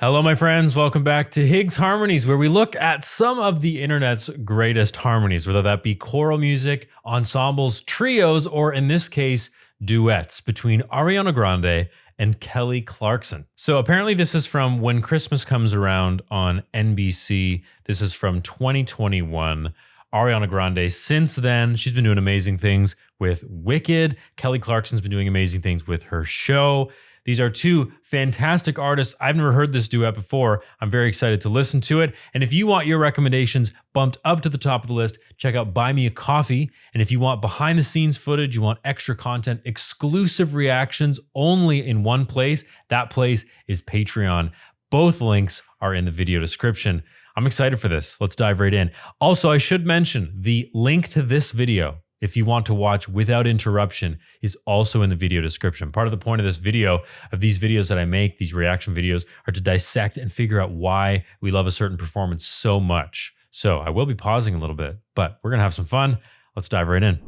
Hello, my friends. Welcome back to Higgs Harmonies, where we look at some of the internet's greatest harmonies, whether that be choral music, ensembles, trios, or in this case, duets between Ariana Grande and Kelly Clarkson. So apparently this is from When Christmas Comes Around on NBC. This is from 2021. Ariana Grande, since then, she's been doing amazing things with Wicked. Kelly Clarkson's been doing amazing things with her show. These are two fantastic artists. I've never heard this duet before. I'm very excited to listen to it. And if you want your recommendations bumped up to the top of the list, check out Buy Me a Coffee. And if you want behind the scenes footage, you want extra content, exclusive reactions only in one place, that place is Patreon. Both links are in the video description. I'm excited for this. Let's dive right in. Also, I should mention the link to this video, if you want to watch without interruption, is also in the video description. Part of the point of this video, of these videos that I make, these reaction videos, are to dissect and figure out why we love a certain performance so much. So I will be pausing a little bit, but we're gonna have some fun. Let's dive right in.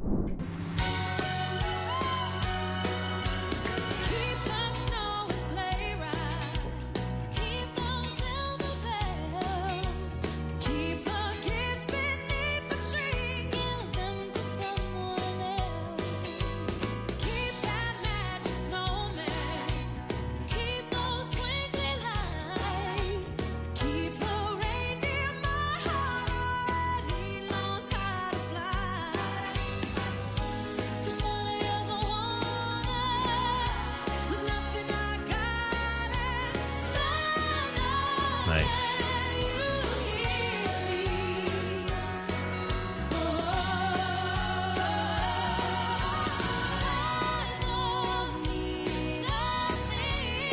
Nice.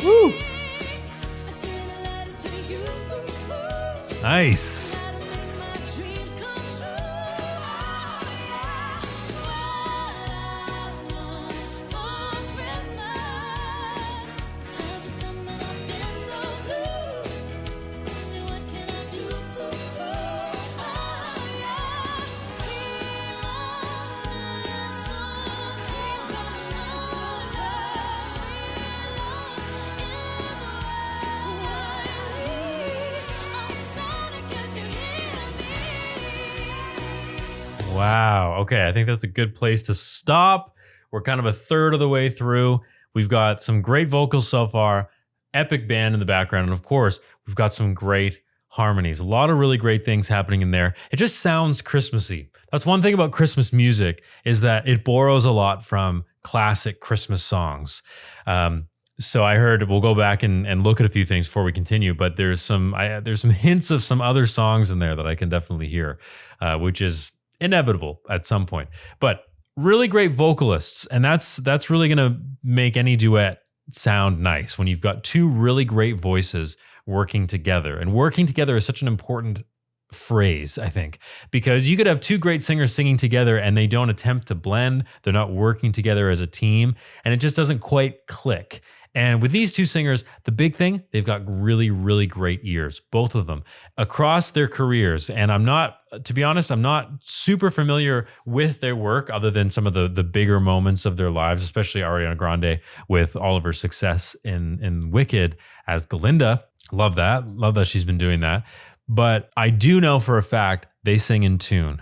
Woo! Nice. Wow. Okay, I think that's a good place to stop. We're kind of a third of the way through. We've got some great vocals so far, epic band in the background, and of course, we've got some great harmonies. A lot of really great things happening in there. It just sounds Christmassy. That's one thing about Christmas music, is that it borrows a lot from classic Christmas songs. So I heard, we'll go back and look at a few things before we continue, but there's some hints of some other songs in there that I can definitely hear, which is inevitable at some point. But really great vocalists, and that's really going to make any duet sound nice when you've got two really great voices working together. And working together is such an important phrase, I think, because you could have two great singers singing together and they don't attempt to blend. They're not working together as a team, and it just doesn't quite click. And with these two singers, the big thing, they've got really, really great ears, both of them, across their careers. And to be honest, I'm not super familiar with their work other than some of the bigger moments of their lives, especially Ariana Grande with all of her success in Wicked as Glinda. Love that she's been doing that. But I do know for a fact they sing in tune.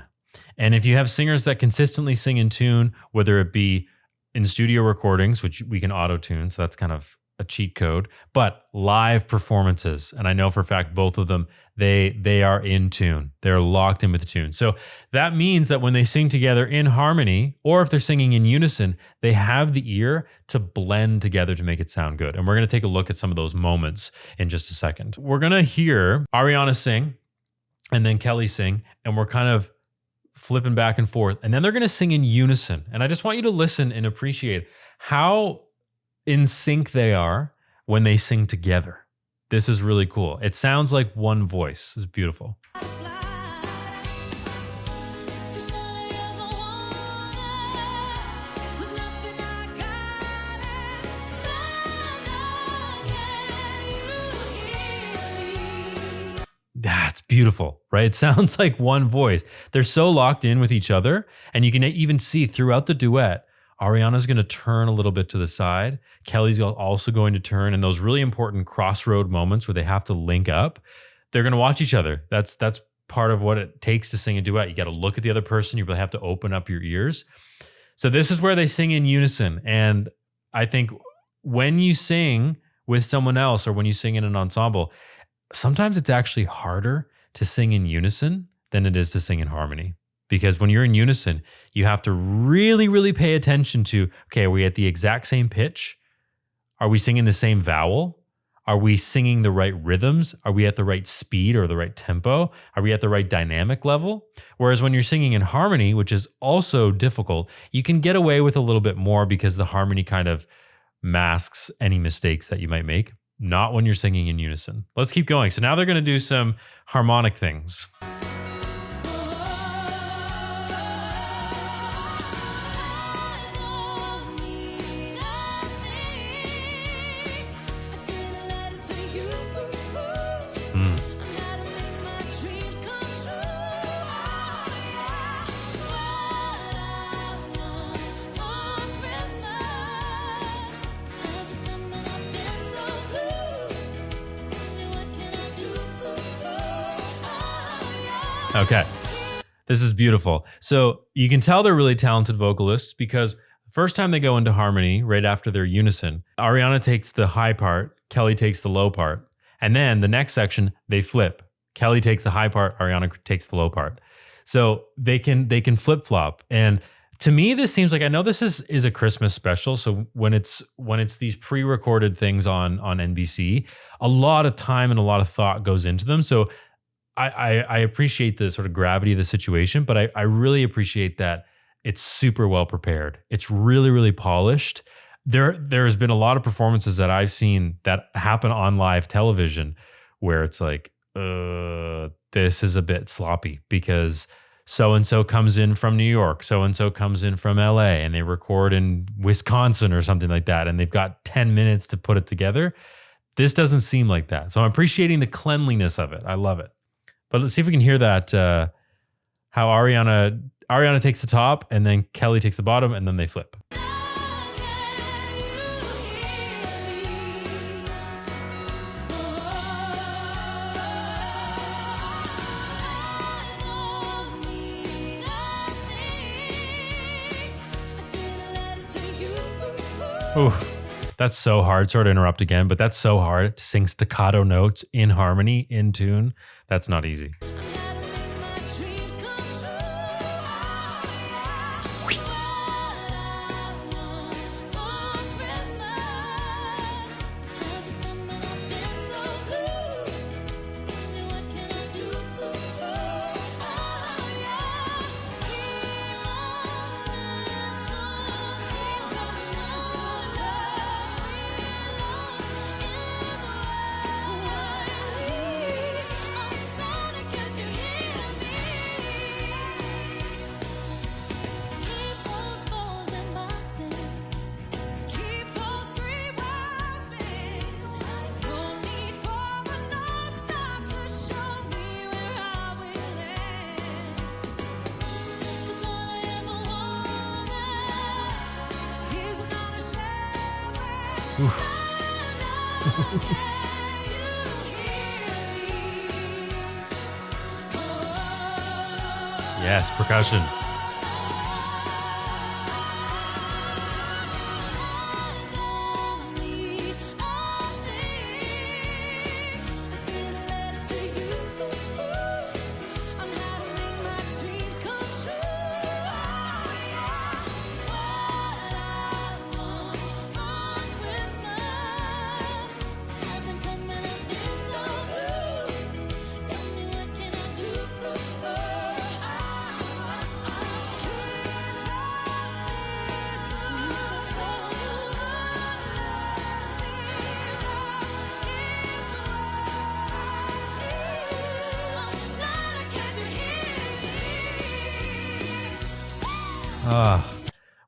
And if you have singers that consistently sing in tune, whether it be in studio recordings, which we can auto-tune, so that's kind of a cheat code, but live performances, and I know for a fact both of them, they are in tune. They're locked in with the tune. So that means that when they sing together in harmony, or if they're singing in unison, they have the ear to blend together to make it sound good. And we're going to take a look at some of those moments in just a second. We're going to hear Ariana sing and then Kelly sing, and we're kind of flipping back and forth, and then they're going to sing in unison. And I just want you to listen and appreciate how in sync they are when they sing together. This is really cool. It sounds like one voice. It's beautiful. That's beautiful, right? It sounds like one voice. They're so locked in with each other, and you can even see throughout the duet, Ariana's going to turn a little bit to the side. Kelly's also going to turn, and those really important crossroad moments where they have to link up, they're going to watch each other. That's part of what it takes to sing a duet. You got to look at the other person. You really have to open up your ears. So this is where they sing in unison. And I think when you sing with someone else or when you sing in an ensemble, sometimes it's actually harder to sing in unison than it is to sing in harmony. Because when you're in unison, you have to really, really pay attention to, okay, are we at the exact same pitch? Are we singing the same vowel? Are we singing the right rhythms? Are we at the right speed or the right tempo? Are we at the right dynamic level? Whereas when you're singing in harmony, which is also difficult, you can get away with a little bit more because the harmony kind of masks any mistakes that you might make. Not when you're singing in unison. Let's keep going. So now they're going to do some harmonic things. Okay, this is beautiful. So you can tell they're really talented vocalists because the first time they go into harmony, right after their unison, Ariana takes the high part, Kelly takes the low part. And then the next section, they flip. Kelly takes the high part, Ariana takes the low part. So they can flip-flop. And to me, this seems like, I know this is a Christmas special. So when it's these pre-recorded things on NBC, a lot of time and a lot of thought goes into them. So I appreciate the sort of gravity of the situation, but I really appreciate that it's super well prepared. It's really, really polished. There has been a lot of performances that I've seen that happen on live television where it's like, this is a bit sloppy because so-and-so comes in from New York, so-and-so comes in from LA, and they record in Wisconsin or something like that, and they've got 10 minutes to put it together. This doesn't seem like that. So I'm appreciating the cleanliness of it. I love it. But let's see if we can hear that, how Ariana takes the top and then Kelly takes the bottom and then they flip. Ooh, that's so hard. Sorry to interrupt again, but that's so hard to sing staccato notes in harmony, in tune. That's not easy. Yes, percussion.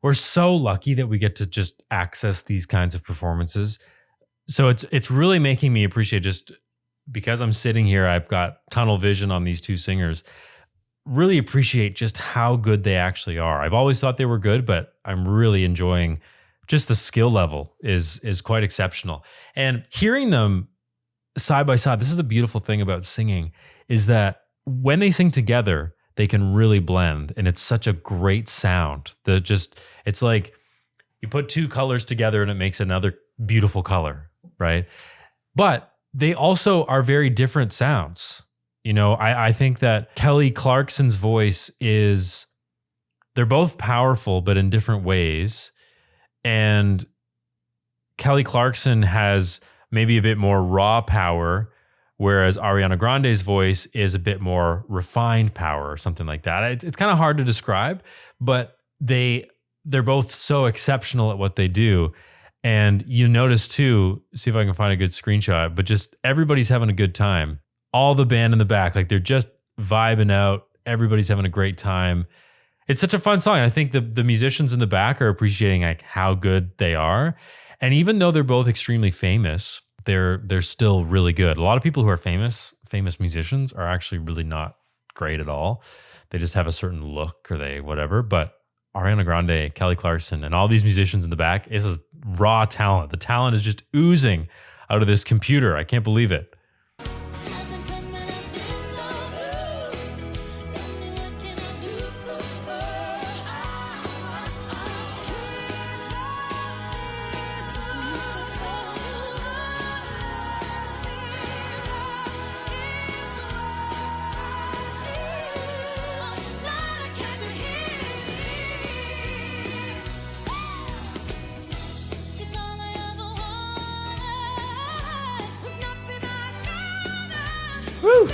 We're so lucky that we get to just access these kinds of performances. So it's really making me appreciate, just because I'm sitting here, I've got tunnel vision on these two singers. really appreciate just how good they actually are. I've always thought they were good, but I'm really enjoying just the skill level is quite exceptional. And hearing them side by side, this is the beautiful thing about singing, is that when they sing together, they can really blend, and it's such a great sound. It's like you put two colors together and it makes another beautiful color, right? But they also are very different sounds. You know, I think that Kelly Clarkson's voice they're both powerful, but in different ways. And Kelly Clarkson has maybe a bit more raw power, whereas Ariana Grande's voice is a bit more refined power or something like that. It's kind of hard to describe, but they're both so exceptional at what they do. And you notice too, see if I can find a good screenshot, but just everybody's having a good time. All the band in the back, like they're just vibing out. Everybody's having a great time. It's such a fun song. I think the musicians in the back are appreciating like how good they are. And even though they're both extremely famous, they're still really good. A lot of people who are famous musicians are actually really not great at all. They just have a certain look or they whatever. But Ariana Grande, Kelly Clarkson, and all these musicians in the back is a raw talent. The talent is just oozing out of this computer. I can't believe it. Woo!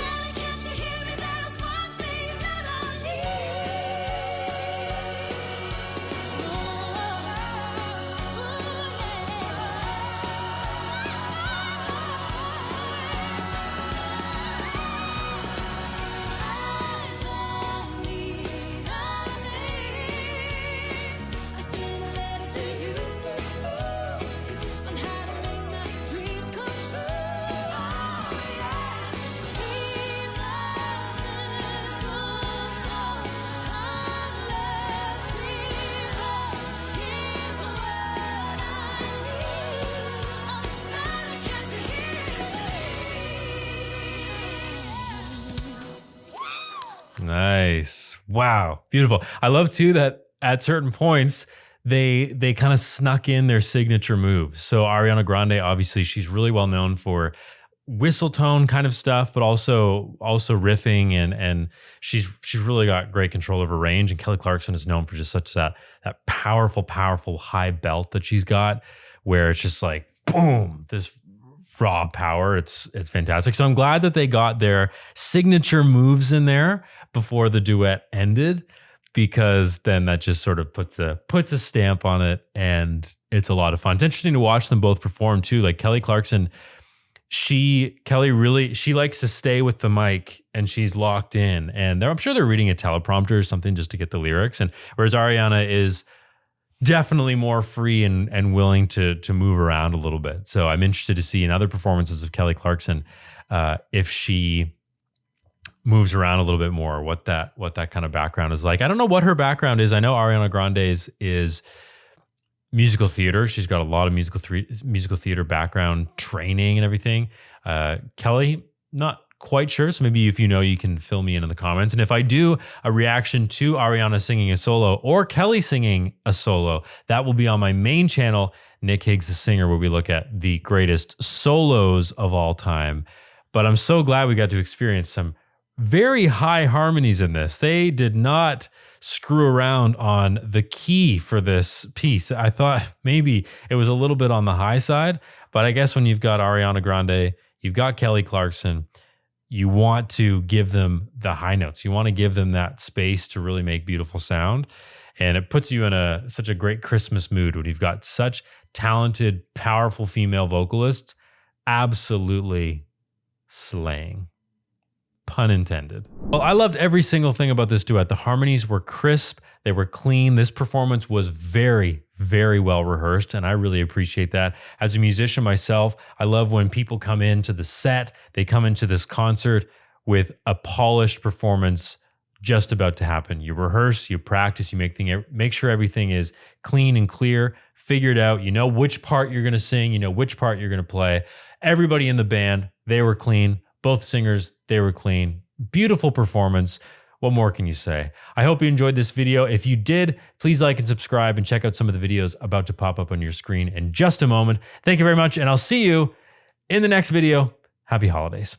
Nice. Wow. Beautiful. I love too that at certain points they kind of snuck in their signature moves. So Ariana Grande, obviously, she's really well known for whistle tone kind of stuff, but also riffing and she's really got great control of her range. And Kelly Clarkson is known for just such that powerful high belt that she's got, where it's just like boom, this raw power. It's fantastic. So I'm glad that they got their signature moves in there before the duet ended, because then that just sort of puts a stamp on it, and it's a lot of fun. It's interesting to watch them both perform too. Like Kelly Clarkson, she likes to stay with the mic and she's locked in, and I'm sure they're reading a teleprompter or something just to get the lyrics. And whereas Ariana is definitely more free and willing to move around a little bit. So I'm interested to see in other performances of Kelly Clarkson if she moves around a little bit more, what that kind of background is like. I don't know what her background is. I know Ariana Grande's is musical theater. She's got a lot of musical theater background training and everything. Kelly, not quite sure. So maybe if you know, you can fill me in the comments. And if I do a reaction to Ariana singing a solo or Kelly singing a solo, that will be on my main channel, Nick Higgs the Singer, where we look at the greatest solos of all time. But I'm so glad we got to experience some very high harmonies in this. They did not screw around on the key for this piece. I thought maybe it was a little bit on the high side, but I guess when you've got Ariana Grande, you've got Kelly Clarkson, you want to give them the high notes. You want to give them that space to really make beautiful sound. And it puts you in such a great Christmas mood when you've got such talented, powerful female vocalists absolutely slaying. Pun intended. Well, I loved every single thing about this duet. The harmonies were crisp. They were clean. This performance was very, very well rehearsed, and I really appreciate that. As a musician myself, I love when people come into the set, they come into this concert with a polished performance just about to happen. You rehearse, you practice, you make sure everything is clean and clear, figured out. You know which part you're going to sing, you know which part you're going to play. Everybody in the band, they were clean. Both singers, they were clean. Beautiful performance. What more can you say? I hope you enjoyed this video. If you did, please like and subscribe and check out some of the videos about to pop up on your screen in just a moment. Thank you very much, and I'll see you in the next video. Happy holidays.